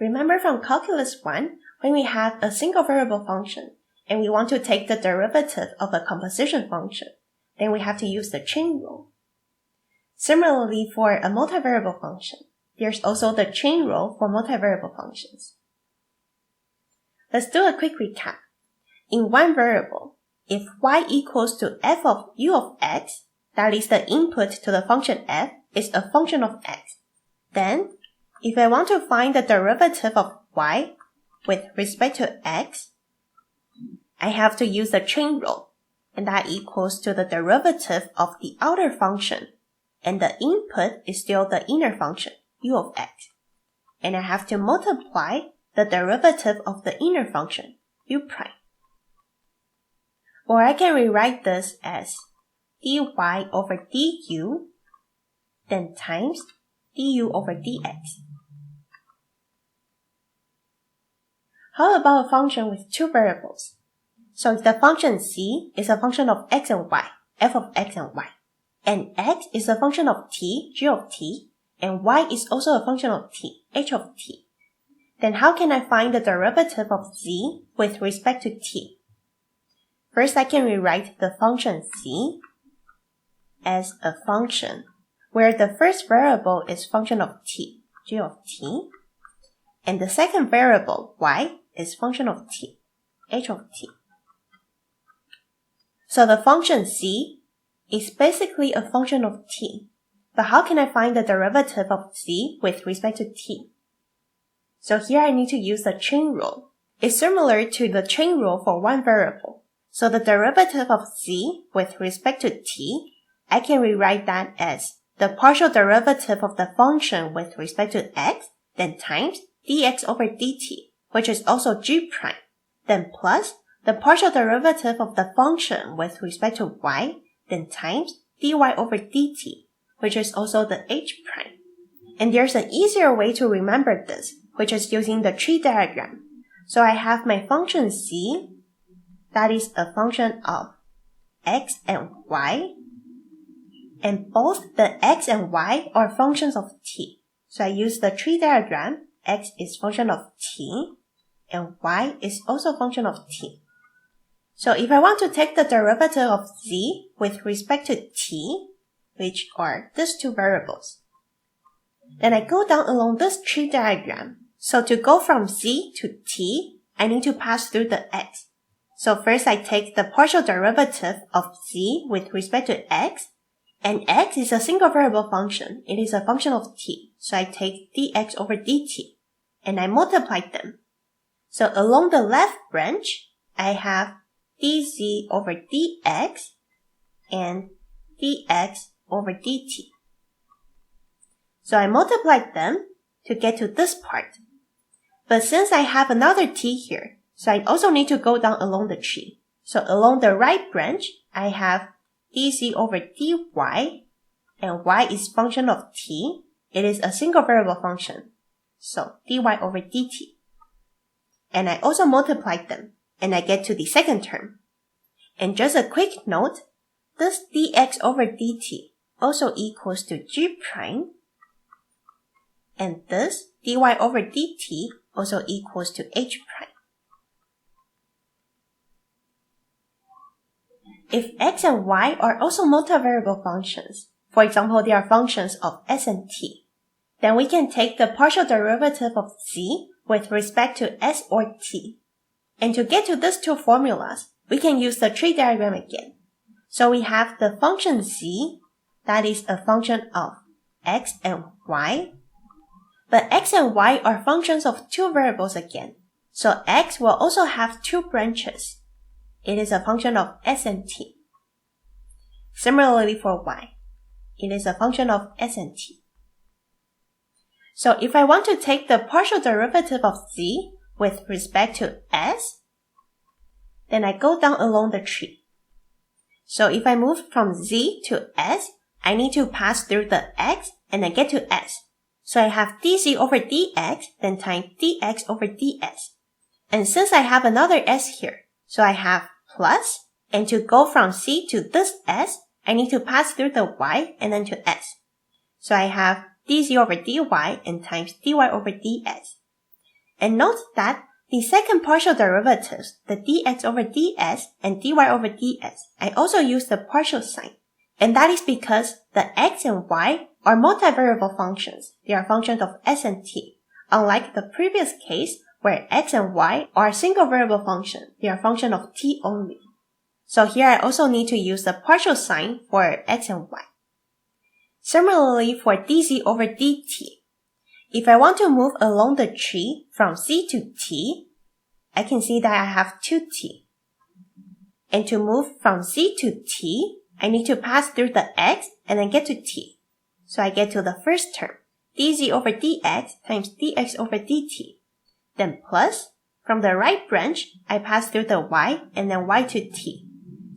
Remember from Calculus 1, when we have a single variable function and we want to take the derivative of a composition function, then we have to use the chain rule. Similarly, for a multivariable function, there's also the chain rule for multivariable functions. Let's do a quick recap. In one variable, if y equals to f of u of x, that is the input to the function f, is a function of x, then if I want to find the derivative of y with respect to x, I have to use the chain rule, and that equals to the derivative of the outer function, and the input is still the inner function, u of x. And I have to multiply the derivative of the inner function, u prime. Or I can rewrite this as dy over du, then times du over dx. How about a function with two variables? So if the function c is a function of x and y, f of x and y, and x is a function of t, g of t, and y is also a function of t, h of t, then how can I find the derivative of z with respect to t? First, I can rewrite the function c as a function where the first variable is function of t, g of t, and the second variable, y, is function of t, h of t. So the function c is basically a function of t, but how can I find the derivative of c with respect to t? So here I need to use the chain rule. It's similar to the chain rule for one variable. So the derivative of c with respect to t, I can rewrite that as the partial derivative of the function with respect to x, then times dx over dt, which is also g prime, then plus the partial derivative of the function with respect to y, then times dy over dt, which is also the h prime. And there's an easier way to remember this, which is using the tree diagram. So I have my function c, that is a function of x and y, and both the x and y are functions of t. So I use the tree diagram, x is function of t, and y is also function of t. So if I want to take the derivative of z with respect to t, which are these two variables, then I go down along this tree diagram. So to go from z to t, I need to pass through the x. So first I take the partial derivative of z with respect to x, and x is a single variable function. It is a function of t. So I take dx over dt, and I multiply them. So along the left branch, I have dz over dx and dx over dt. So I multiplied them to get to this part. But since I have another t here, so I also need to go down along the tree. So along the right branch, I have dz over dy, and y is function of t. It is a single variable function. So dy over dt. And I also multiplied them, and I get to the second term. And just a quick note, this dx over dt also equals to g prime, and this dy over dt also equals to h prime. If x and y are also multivariable functions, for example, they are functions of s and t, then we can take the partial derivative of z with respect to s or t. And to get to these two formulas, we can use the tree diagram again. So we have the function z, that is a function of x and y. But x and y are functions of two variables again. So x will also have two branches. It is a function of s and t. Similarly for y, it is a function of s and t. So if I want to take the partial derivative of z with respect to s, then I go down along the tree. So if I move from z to s, I need to pass through the x and I get to s. So I have dz over dx, then times dx over ds. And since I have another s here, so I have plus, and to go from c to this s, I need to pass through the y and then to s. So I have dz over dy and times dy over ds. And note that the second partial derivatives, the dx over ds and dy over dx, I also use the partial sign. And that is because the x and y are multivariable functions. They are functions of s and t. Unlike the previous case where x and y are single variable functions, they are functions of t only. So here I also need to use the partial sign for x and y. Similarly for dz over dt, if I want to move along the tree from c to t, I can see that I have 2t. And to move from c to t, I need to pass through the x and then get to t. So I get to the first term, dz over dx times dx over dt. Then plus, from the right branch, I pass through the y and then y to t.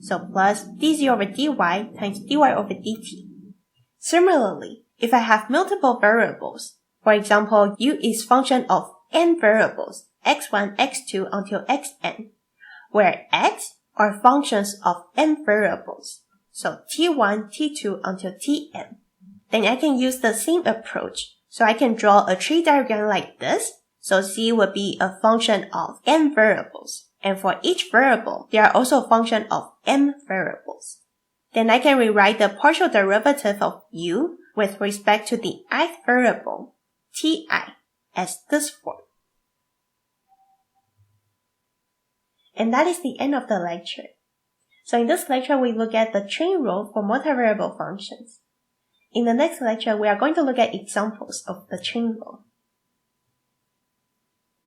So plus dz over dy times dy over dt. Similarly, if I have multiple variables, for example, u is function of n variables, x1, x2 until xn, where x are functions of n variables, so t1, t2 until tn. Then I can use the same approach. So I can draw a tree diagram like this. So c would be a function of n variables. And for each variable, they are also a function of m variables. Then I can rewrite the partial derivative of u with respect to the ith variable, ti, as this form. And that is the end of the lecture. So in this lecture, we look at the chain rule for multivariable functions. In the next lecture, we are going to look at examples of the chain rule.